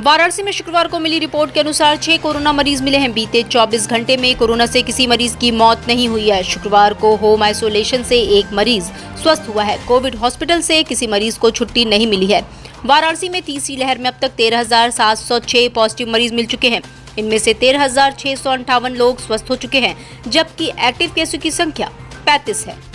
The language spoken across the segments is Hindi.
वाराणसी में शुक्रवार को मिली रिपोर्ट के अनुसार 6 कोरोना मरीज मिले हैं। बीते 24 घंटे में कोरोना से किसी मरीज की मौत नहीं हुई है। शुक्रवार को होम आइसोलेशन से एक मरीज स्वस्थ हुआ है। कोविड हॉस्पिटल से किसी मरीज को छुट्टी नहीं मिली है। वाराणसी में तीसरी लहर में अब तक 13,706 पॉजिटिव मरीज मिल चुके हैं। इनमें से 13,658 लोग स्वस्थ हो चुके हैं, जबकि एक्टिव केसों की संख्या 35 है।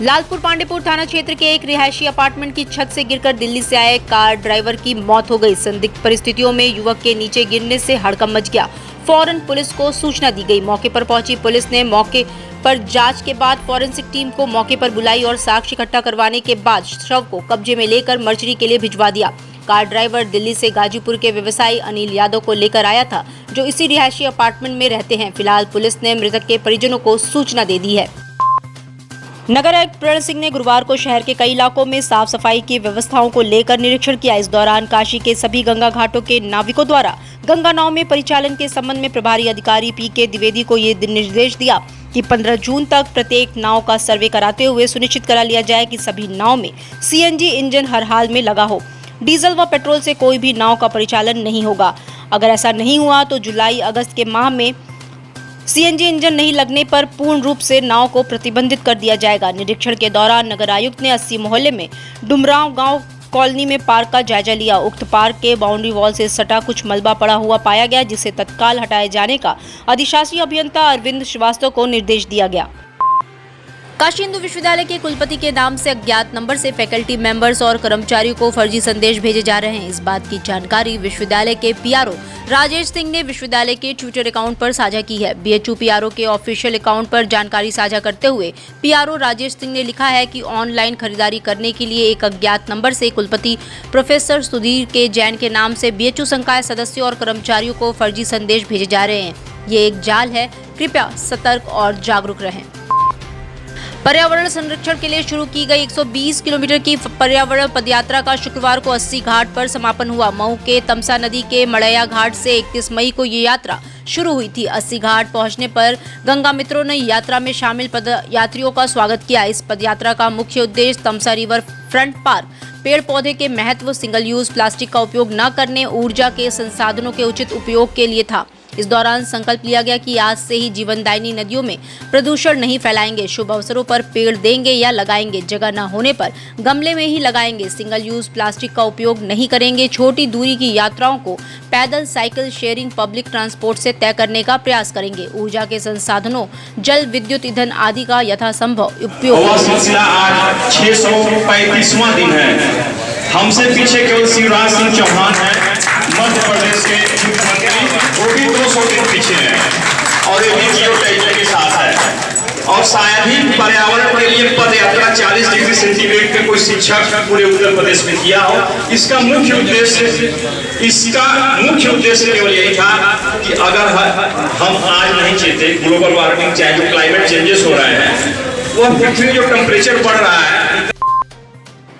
लालपुर पांडेपुर थाना क्षेत्र के एक रिहायशी अपार्टमेंट की छत से गिरकर दिल्ली से आए कार ड्राइवर की मौत हो गई। संदिग्ध परिस्थितियों में युवक के नीचे गिरने से हड़कंप मच गया। फौरन पुलिस को सूचना दी गई। मौके पर पहुंची पुलिस ने मौके पर जांच के बाद फॉरेंसिक टीम को मौके पर बुलाई और साक्ष्य इकट्ठा करवाने के बाद शव को कब्जे में लेकर मर्चरी के लिए भिजवा दिया। कार ड्राइवर दिल्ली से गाजीपुर के व्यवसायी अनिल यादव को लेकर आया था, जो इसी रिहायशी अपार्टमेंट में रहते हैं। फिलहाल पुलिस ने मृतक के परिजनों को सूचना दे दी है। नगर आयुक्त प्रण सिंह ने गुरुवार को शहर के कई इलाकों में साफ सफाई की व्यवस्थाओं को लेकर निरीक्षण किया। इस दौरान काशी के सभी गंगा घाटों के नाविकों द्वारा गंगा नाव में परिचालन के संबंध में प्रभारी अधिकारी पीके द्विवेदी को ये निर्देश दिया कि 15 जून तक प्रत्येक नाव का सर्वे कराते हुए सुनिश्चित करा लिया जाए कि सभी नाव में सीएनजी इंजन हर हाल में लगा हो। डीजल व पेट्रोल से कोई भी नाव का परिचालन नहीं होगा। अगर ऐसा नहीं हुआ तो जुलाई अगस्त के माह में सीएनजी इंजन नहीं लगने पर पूर्ण रूप से नाव को प्रतिबंधित कर दिया जाएगा। निरीक्षण के दौरान नगर आयुक्त ने 80 मोहल्ले में डुमराव गांव कॉलोनी में पार्क का जायजा लिया। उक्त पार्क के बाउंड्री वॉल से सटा कुछ मलबा पड़ा हुआ पाया गया, जिसे तत्काल हटाए जाने का अधिशासी अभियंता अरविंद श्रीवास्तव को निर्देश दिया गया। काशी हिंदू विश्वविद्यालय के कुलपति के नाम से अज्ञात नंबर से फैकल्टी मेंबर्स और कर्मचारियों को फर्जी संदेश भेजे जा रहे हैं। इस बात की जानकारी विश्वविद्यालय के पीआरओ राजेश सिंह ने विश्वविद्यालय के ट्विटर अकाउंट पर साझा की है। बीएचयू पीआरओ के ऑफिशियल अकाउंट पर जानकारी साझा करते हुए पीआरओ राजेश सिंह ने लिखा है कि ऑनलाइन खरीदारी करने के लिए एक अज्ञात नंबर से कुलपति प्रोफेसर सुधीर के जैन के नाम से बीएचयू संकाय सदस्यों और कर्मचारियों को फर्जी संदेश भेजे जा रहे हैं। ये एक जाल है, कृपया सतर्क और जागरूक रहें। पर्यावरण संरक्षण के लिए शुरू की गई 120 किलोमीटर की पर्यावरण पदयात्रा का शुक्रवार को 80 घाट पर समापन हुआ। मऊ के तमसा नदी के मड़ैया घाट से 31 मई को ये यात्रा शुरू हुई थी। 80 घाट पहुंचने पर गंगा मित्रों ने यात्रा में शामिल पदयात्रियों का स्वागत किया। इस पदयात्रा का मुख्य उद्देश्य तमसा रिवर फ्रंट पार्क, पेड़ पौधे के महत्व, सिंगल यूज प्लास्टिक का उपयोग न करने, ऊर्जा के संसाधनों के उचित उपयोग के लिए था। इस दौरान संकल्प लिया गया कि आज से ही जीवनदायिनी नदियों में प्रदूषण नहीं फैलाएंगे। शुभ अवसरों पर पेड़ देंगे या लगाएंगे, जगह न होने पर गमले में ही लगाएंगे। सिंगल यूज प्लास्टिक का उपयोग नहीं करेंगे। छोटी दूरी की यात्राओं को पैदल, साइकिल, शेयरिंग, पब्लिक ट्रांसपोर्ट से तय करने का प्रयास करेंगे। ऊर्जा के संसाधनों, जल, विद्युत, ईंधन आदि का यथासंभव उपयोग। 635वां दिन है। हमसे पीछे केवल शिवराज सिंह चौहान है, मध्य प्रदेश के मुख्यमंत्री, वो भी 200 दिन पीछे है और ये भी जियो टाइटल के साथ है। और शायद ही पर्यावरण के लिए पद यात्रा 40 डिग्री सेंटीग्रेड पे कोई शिक्षक पूरे उत्तर प्रदेश में किया हो। इसका मुख्य उद्देश्य केवल यही था कि अगर हम आज नहीं चेते, ग्लोबल वार्मिंग चाहे जो क्लाइमेट चेंजेस हो रहे हैं, वह पृथ्वी जो टेम्परेचर बढ़ रहा है।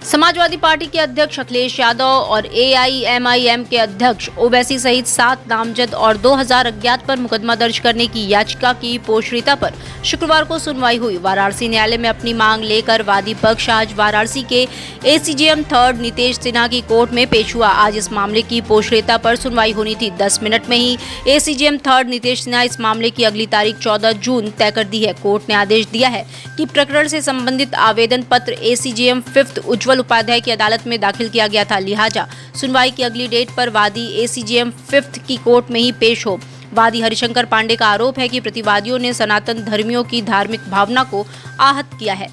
समाजवादी पार्टी के अध्यक्ष अखिलेश यादव और एआईएमआईएम के अध्यक्ष ओवैसी सहित 7 नामजद और 2000 अज्ञात पर मुकदमा दर्ज करने की याचिका की पोषरिता पर शुक्रवार को सुनवाई हुई। वाराणसी न्यायालय में अपनी मांग लेकर वादी पक्ष आज वाराणसी के एसीजेएम 3 नितेश सिन्हा की कोर्ट में पेश हुआ। आज इस मामले की पोषरिता पर सुनवाई होनी थी। 10 मिनट में ही एसीजेएम 3 नितेश सिन्हा इस मामले की अगली तारीख 14 जून तय कर दी है। कोर्ट ने आदेश दिया है कि प्रकरण से संबंधित आवेदन पत्र एसीजेएम 5 उज्जवल उपाध्याय की अदालत में दाखिल किया गया था। लिहाजा सुनवाई की अगली डेट पर वादी एसीजेएम 5 की कोर्ट में ही पेश हो। वादी हरिशंकर पांडे का आरोप है कि प्रतिवादियों ने सनातन धर्मियों की धार्मिक भावना को आहत किया है।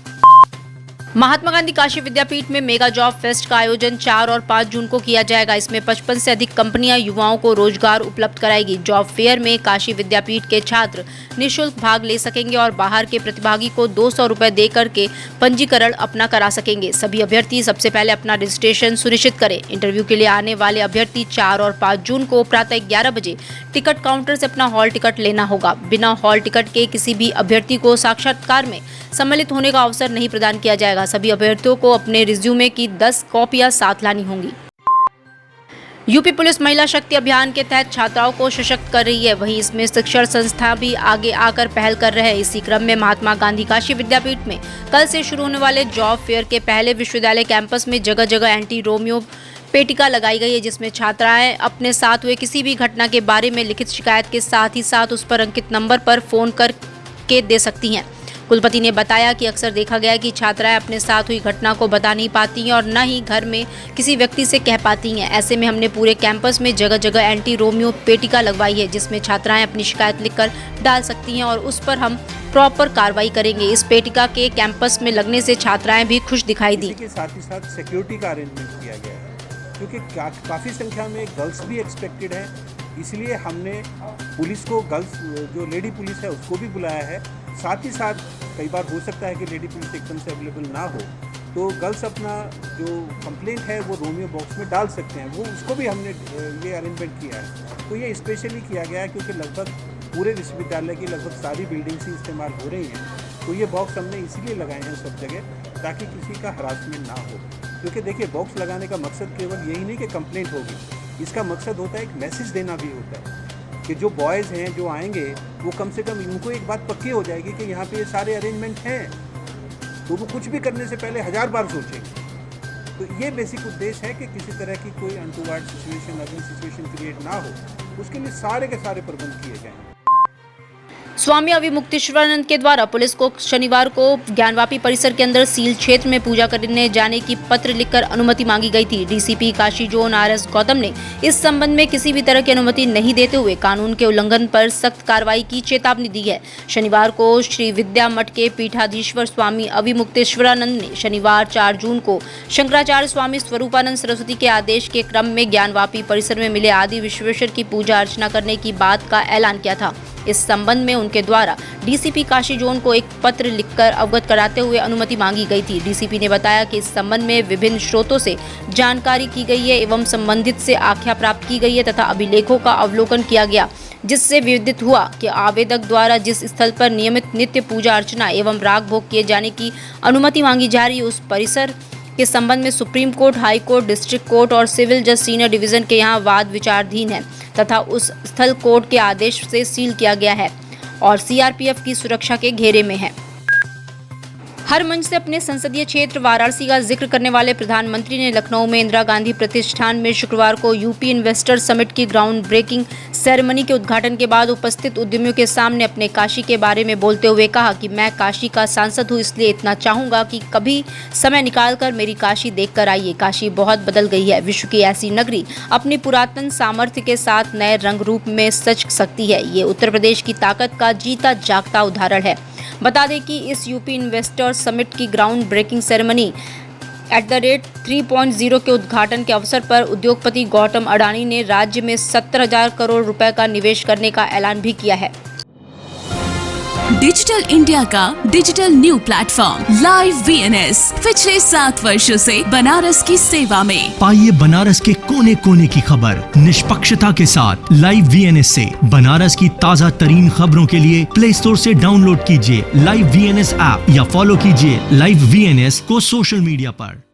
महात्मा गांधी काशी विद्यापीठ में मेगा जॉब फेस्ट का आयोजन 4 और 5 जून को किया जाएगा। इसमें 55 से अधिक कंपनियां युवाओं को रोजगार उपलब्ध कराएगी। जॉब फेयर में काशी विद्यापीठ के छात्र निःशुल्क भाग ले सकेंगे और बाहर के प्रतिभागी को 200 रुपए देकर के पंजीकरण अपना करा सकेंगे। सभी अभ्यर्थी सबसे पहले अपना रजिस्ट्रेशन सुनिश्चित करें। इंटरव्यू के लिए आने वाले अभ्यर्थी 4 और 5 जून को प्रातः 11 बजे टिकट काउंटर से अपना हॉल टिकट लेना होगा। बिना हॉल टिकट के किसी भी अभ्यर्थी को साक्षात्कार में सम्मिलित होने का अवसर नहीं प्रदान किया जाएगा। सभी अभ्यर्थियों को अपने रिज्यूमे की 10 कॉपियां साथ लानी होंगी। यूपी पुलिस महिला शक्ति अभियान के तहत छात्राओं को सशक्त कर रही है। वहीं इसमें शिक्षण संस्था भी आगे आकर पहल कर रहे हैं। इसी क्रम में महात्मा गांधी काशी विद्यापीठ में कल से शुरू होने वाले जॉब फेयर के पहले विश्वविद्यालय कैंपस में जगह जगह एंटी रोमियो पेटिका लगाई गई है जिसमें छात्राएं अपने साथ हुए किसी भी घटना के बारे में लिखित शिकायत के साथ ही साथ उस पर अंकित नंबर पर फोन करके दे सकती हैं। कुलपति ने बताया कि अक्सर देखा गया है कि छात्राएं अपने साथ हुई घटना को बता नहीं पाती हैं और न ही घर में किसी व्यक्ति से कह पाती हैं। ऐसे में हमने पूरे कैंपस में जगह जगह एंटी रोमियो पेटिका लगवाई है जिसमें छात्राएं अपनी शिकायत लिखकर डाल सकती हैं और उस पर हम प्रॉपर कार्रवाई करेंगे। इस पेटिका के कैंपस में लगने से छात्राएं भी खुश दिखाई दी। के साथ ही साथ सिक्योरिटी का अरेंजमेंट किया गया है क्योंकि काफ़ी संख्या में गर्ल्स भी एक्सपेक्टेड है, इसलिए हमने पुलिस को, गर्ल्स जो लेडी पुलिस है उसको भी बुलाया है। साथ ही साथ कई बार हो सकता है कि लेडी पुलिस एकदम से अवेलेबल ना हो तो गर्ल्स अपना जो कंप्लेंट है वो रोमियो बॉक्स में डाल सकते हैं, वो उसको भी हमने ये अरेंजमेंट किया है। तो ये स्पेशली किया गया है क्योंकि लगभग पूरे विश्वविद्यालय की लगभग सारी बिल्डिंग्स ही इस्तेमाल हो रही हैं, तो ये बॉक्स हमने इसीलिए लगाए हैं सब जगह ताकि किसी का हरासमेंट ना हो। क्योंकि देखिए, बॉक्स लगाने का मकसद केवल यही नहीं कि कंप्लेंट होगी, इसका मकसद होता है एक मैसेज देना भी होता है कि जो बॉयज़ हैं जो आएंगे वो कम से कम उनको एक बात पक्की हो जाएगी कि यहाँ पे ये सारे अरेंजमेंट हैं, तो वो कुछ भी करने से पहले 1000 बार सोचेंगे। तो ये बेसिक उद्देश्य है कि किसी तरह की कोई अनटूवर्ड सिचुएशन, अगली सिचुएशन क्रिएट ना हो, उसके लिए सारे के सारे प्रबंध किए गए हैं। स्वामी अविमुक्तेश्वरानंद के द्वारा पुलिस को शनिवार को ज्ञानवापी परिसर के अंदर सील क्षेत्र में पूजा करने जाने की पत्र लिखकर अनुमति मांगी गई थी। DCP Kashi zone RS Gautam ने इस संबंध में किसी भी तरह की अनुमति नहीं देते हुए कानून के उल्लंघन पर सख्त कार्रवाई की चेतावनी दी है। शनिवार को श्री विद्या मठ के पीठाधीश्वर स्वामी अविमुक्तेश्वरानंद ने शनिवार 4 जून को शंकराचार्य स्वामी स्वरूपानंद सरस्वती के आदेश के क्रम में ज्ञानवापी परिसर में मिले आदि विश्वेश्वर की पूजा अर्चना करने की बात का ऐलान किया था। इस संबंध में उनके द्वारा डीसीपी काशी जोन को एक पत्र लिखकर अवगत कराते हुए अनुमति मांगी गई थी। डीसीपी ने बताया कि इस संबंध में विभिन्न स्रोतों से जानकारी की गई है एवं संबंधित से आख्या प्राप्त की गई है तथा अभिलेखों का अवलोकन किया गया, जिससे विदित हुआ कि आवेदक द्वारा जिस स्थल पर नियमित नित्य पूजा अर्चना एवं राग भोग किए जाने की अनुमति मांगी जा रही है उस परिसर के संबंध में supreme court, high court, district court और सिविल जज सीनियर डिवीजन के यहाँ वाद विचाराधीन है तथा उस स्थल कोर्ट के आदेश से सील किया गया है और सीआरपीएफ की सुरक्षा के घेरे में है। हर मंच से अपने संसदीय क्षेत्र वाराणसी का जिक्र करने वाले प्रधानमंत्री ने लखनऊ में इंदिरा गांधी प्रतिष्ठान में शुक्रवार को यूपी इन्वेस्टर समिट की ग्राउंड ब्रेकिंग सेरेमनी के उद्घाटन के बाद उपस्थित उद्यमियों के सामने अपने काशी के बारे में बोलते हुए कहा कि मैं काशी का सांसद हूं, इसलिए इतना चाहूंगा कि कभी समय निकालकर मेरी काशी देखकर आइए। काशी बहुत बदल गई है। विश्व की ऐसी नगरी अपनी पुरातन सामर्थ्य के साथ नए रंग रूप में सज सकती है। ये उत्तर प्रदेश की ताकत का जीता जागता उदाहरण है। बता दें कि इस यूपी इन्वेस्टर समिट की ग्राउंड ब्रेकिंग सेरेमनी @3.0 के उद्घाटन के अवसर पर उद्योगपति गौतम अडानी ने राज्य में 70,000 करोड़ रुपए का निवेश करने का ऐलान भी किया है। डिजिटल इंडिया का digital new platform live VNS पिछले 7 वर्षों से बनारस की सेवा में। पाइए बनारस के कोने कोने की खबर निष्पक्षता के साथ। लाइव VNS से बनारस की ताज़ा तरीन खबरों के लिए प्ले स्टोर से डाउनलोड कीजिए लाइव VNS ऐप या फॉलो कीजिए लाइव VNS को सोशल मीडिया पर।